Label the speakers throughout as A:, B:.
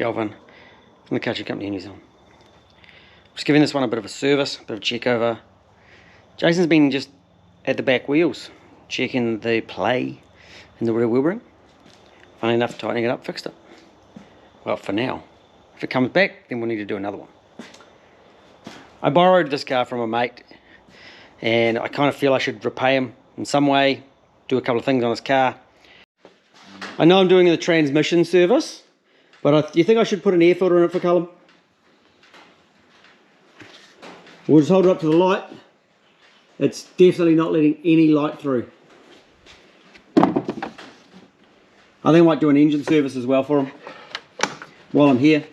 A: Galvin from the Country Company in New Zealand. Just giving this one a bit of a service, a bit of a check over. Jason's been just at the back wheels, checking the play in the rear wheel bearing. Funny enough, tightening it up, fixed it. Well, for now. If it comes back, then we'll need to do another one. I borrowed this car from a mate, and I kind of feel I should repay him in some way, do a couple of things on his car. I know I'm doing the transmission service, but do you think I should put an air filter in it for Callum? We'll just hold it up to the light. It's definitely not letting any light through. I think I might do an engine service as well for him while I'm here.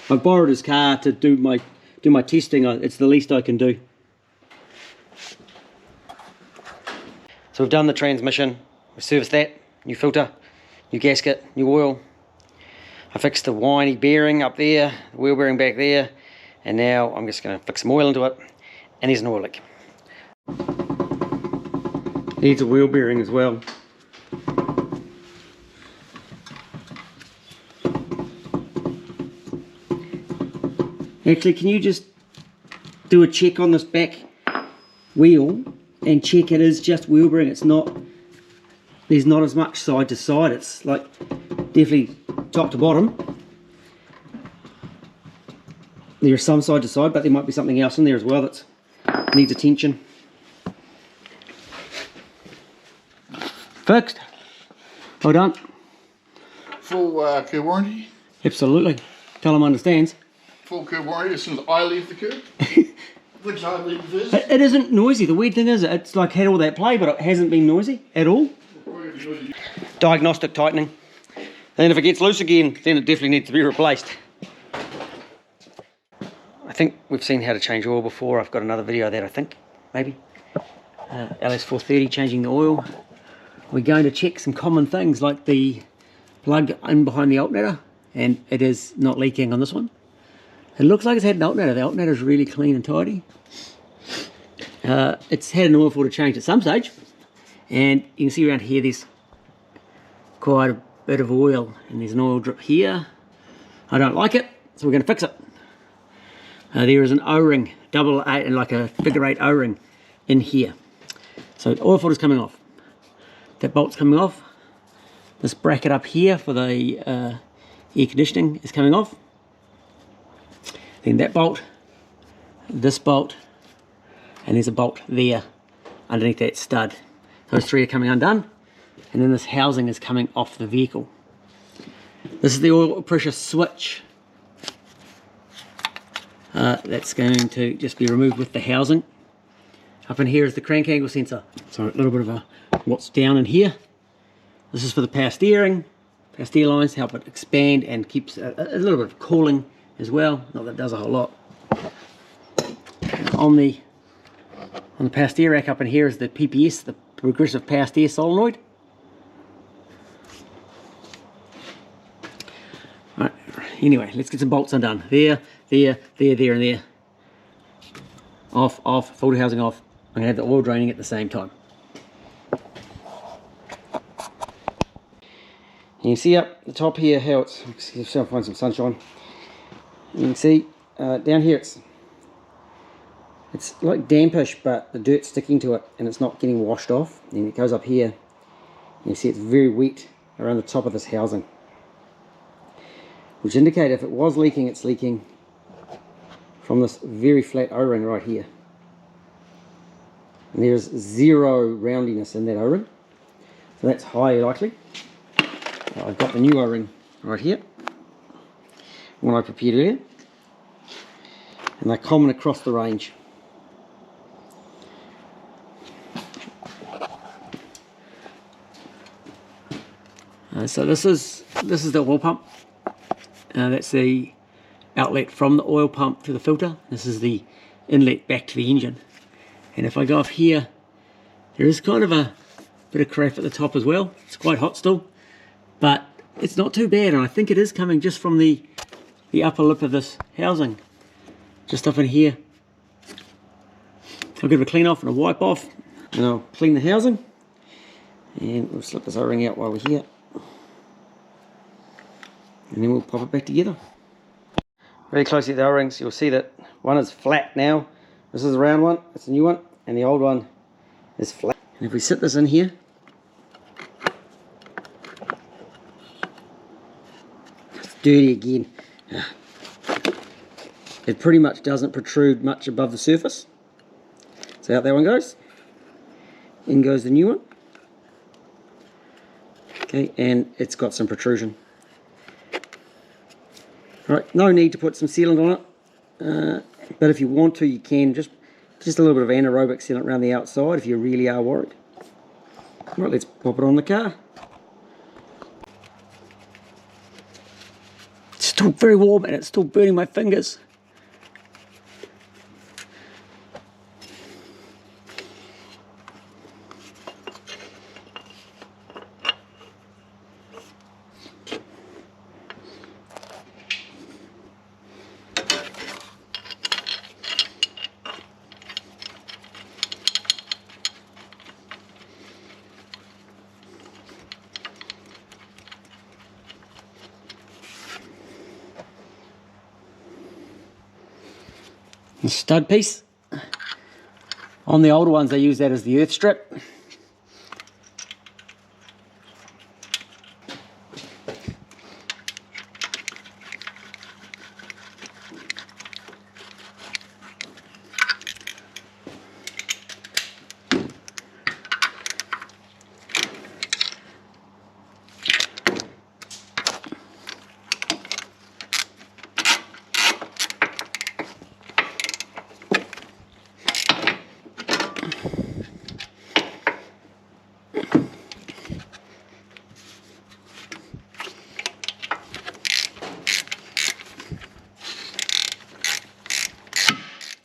A: I've borrowed his car to do my testing. It's the least I can do. So we've done the transmission, we serviced that, new filter, new gasket, new oil. I fixed the whiny bearing up there, the wheel bearing back there, and now I'm just going to fix some oil into it, and there's an oil leak. Needs a wheel bearing as well. Actually, can you just do a check on this back wheel and check it is just wheel bearing? It's not, there's not as much side to side, it's like definitely top to bottom. There's some side to side, but there might be something else in there as well that needs attention. Fixed. Well done.
B: Full curb warranty?
A: Absolutely. Tell him understands.
B: Full curb warranty as soon as I leave the curb. Which I leave first.
A: It isn't noisy. The weird thing is it's like had all that play, but it hasn't been noisy at all. Diagnostic tightening. And if it gets loose again, then it definitely needs to be replaced. I think we've seen how to change oil before. I've got another video of that, I think, maybe. LS430, changing the oil. We're going to check some common things like the plug in behind the alternator, and it is not leaking on this one. It looks like it's had an alternator. The alternator is really clean and tidy. It's had an oil filter change at some stage, and you can see around here there's quite a bit of oil, and there's an oil drip here. I don't like it, so we're going to fix it. There is an O-ring, double eight, and like a figure eight O-ring in here. So the oil filter's coming off. That bolt's coming off. This bracket up here for the air conditioning is coming off. Then that bolt, this bolt, and there's a bolt there underneath that stud. Those three are coming undone, and then this housing is coming off the vehicle. This is the oil pressure switch. That's going to just be removed with the housing. Up in here is the crank angle sensor. So a little bit of what's down in here. This is for the power steering. Power steer lines help it expand and keeps a little bit of cooling as well. Not that it does a whole lot. On the power steer rack up in here is the PPS, the progressive power steer solenoid. Right. Anyway, let's get some bolts undone. There, there, there, there, and there. Off, off, filter housing off. I'm going to have the oil draining at the same time. You can see up the top here how it's, see if I find some sunshine. You can see down here it's like dampish, but the dirt's sticking to it and it's not getting washed off. And it goes up here, and you see it's very wet around the top of this housing, which indicates if it was leaking, it's leaking from this very flat O-ring right here. And there's zero roundiness in that O-ring, so that's highly likely. I've got the new O-ring right here, one I prepared earlier, and they're common across the range. So this is the oil pump. That's the outlet from the oil pump to the filter. This is the inlet back to the engine. And if I go up here, there is kind of a bit of crap at the top as well. It's quite hot still, but it's not too bad, and I think it is coming just from the upper lip of this housing, just up in here. I'll give it a clean off and a wipe off, and I'll clean the housing, and we'll slip this O-ring out while we're here. and then we'll pop it back together. Very closely at the O-rings, you'll see that one is flat now. This is the round one, it's a new one, and the old one is flat. And if we sit this in here, it's dirty again. It pretty much doesn't protrude much above the surface. So out that one goes. In goes the new one. Okay, and it's got some protrusion. Right, no need to put some sealant on it, but if you want to, you can. Just a little bit of anaerobic sealant around the outside if you really are worried. Right, let's pop it on the car. It's still very warm and it's still burning my fingers. The stud piece. On the older ones they use that as the earth strip.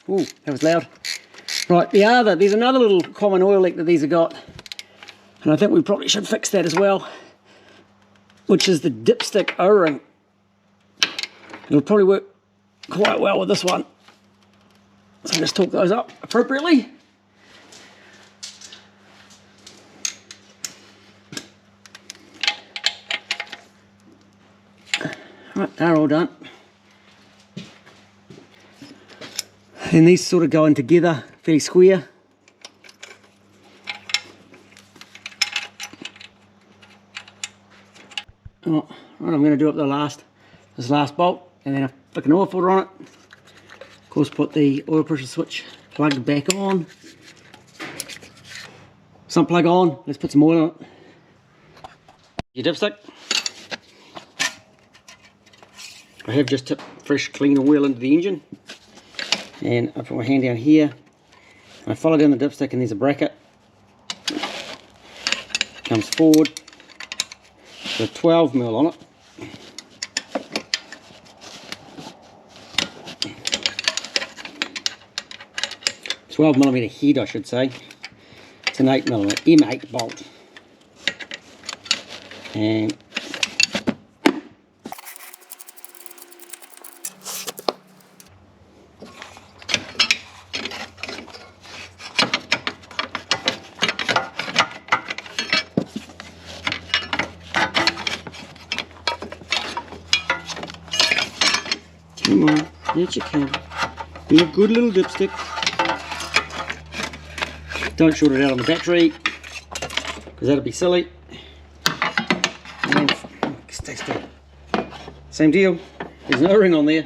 A: Ooh, that was loud. Right, there's another little common oil leak that these have got, and I think we probably should fix that as well, which is the dipstick O-ring. It'll probably work quite well with this one. So just torque those up appropriately. Right, they're all done. And these sort of go in together, fairly square. Oh, right, I'm going to do up this last bolt, and then I flick an oil filter on it. Of course, put the oil pressure switch plug back on. Sump plug on. Let's put some oil on it. Your dipstick. I have just tipped fresh, clean oil into the engine. And I put my hand down here, and I follow down the dipstick, and there's a bracket. Comes forward, with a 12mm on it. A 12mm head, I should say. It's an 8mm M8 bolt. And come on, yes you can. Be a good little dipstick. Don't short it out on the battery, because that'll be silly. And then stay still. Same deal. There's no ring on there.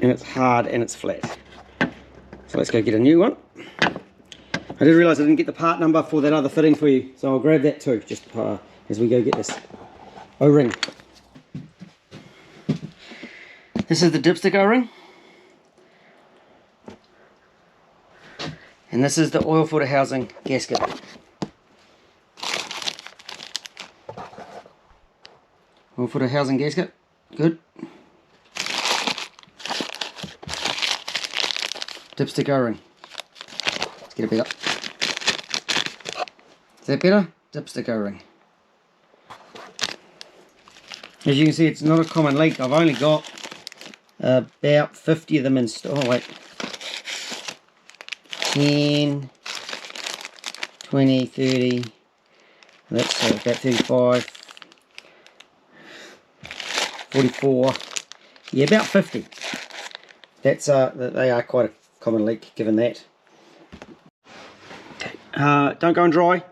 A: And it's hard and it's flat. So let's go get a new one. I did realise I didn't get the part number for that other fitting for you, so I'll grab that too, just as we go get this O-ring. This is the dipstick O-ring. And this is the oil filter housing gasket. Oil filter housing gasket, good. Dipstick O-ring. Let's get a better. Is that better? Dipstick O-ring. As you can see, it's not a common leak. I've only got about 50 of them installed. Oh wait, 10, 20, 30, That's about 35, 44, yeah, about 50. That's they are quite a common leak given that. Okay, don't go and dry.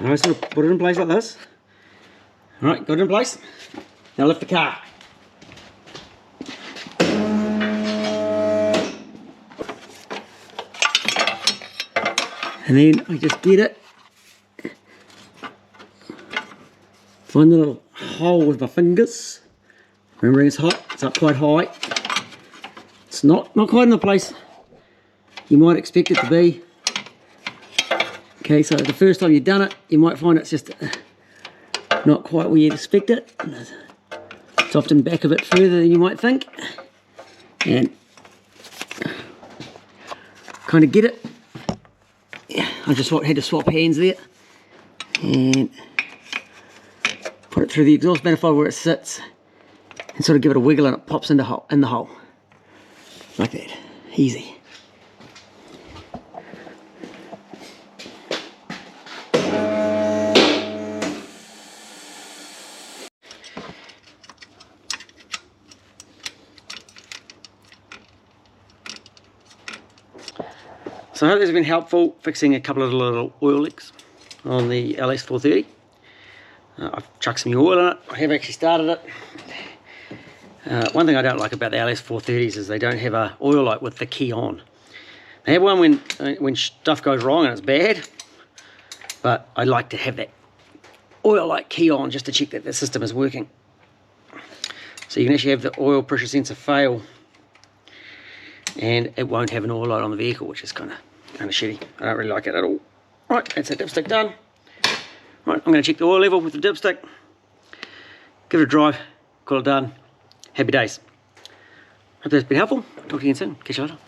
A: I sort of put it in place like this. Alright, got it in place. Now lift the car. And then I just get it. Find the little hole with my fingers. Remember, it's hot, it's up quite high. It's not quite in the place you might expect it to be. Okay, so the first time you've done it, you might find it's just not quite where you'd expect it. It's often back a bit further than you might think. And kind of get it. Yeah, I just had to swap hands there. And put it through the exhaust manifold where it sits. And sort of give it a wiggle and it pops in the hole. Like that. Easy. So I hope this has been helpful fixing a couple of little oil leaks on the LS430. I've chucked some new oil in it. I have actually started it. One thing I don't like about the LS430s is they don't have a oil light with the key on. They have one when stuff goes wrong and it's bad, but I like to have that oil light key on just to check that the system is working. So you can actually have the oil pressure sensor fail and it won't have an oil light on the vehicle, which is kind of shitty. I don't really like it at all. Right, that's that dipstick done. Right, I'm going to check the oil level with the dipstick, give it a drive, call it done. Happy days. Hope that's been helpful. Talk to you again soon. Catch you later.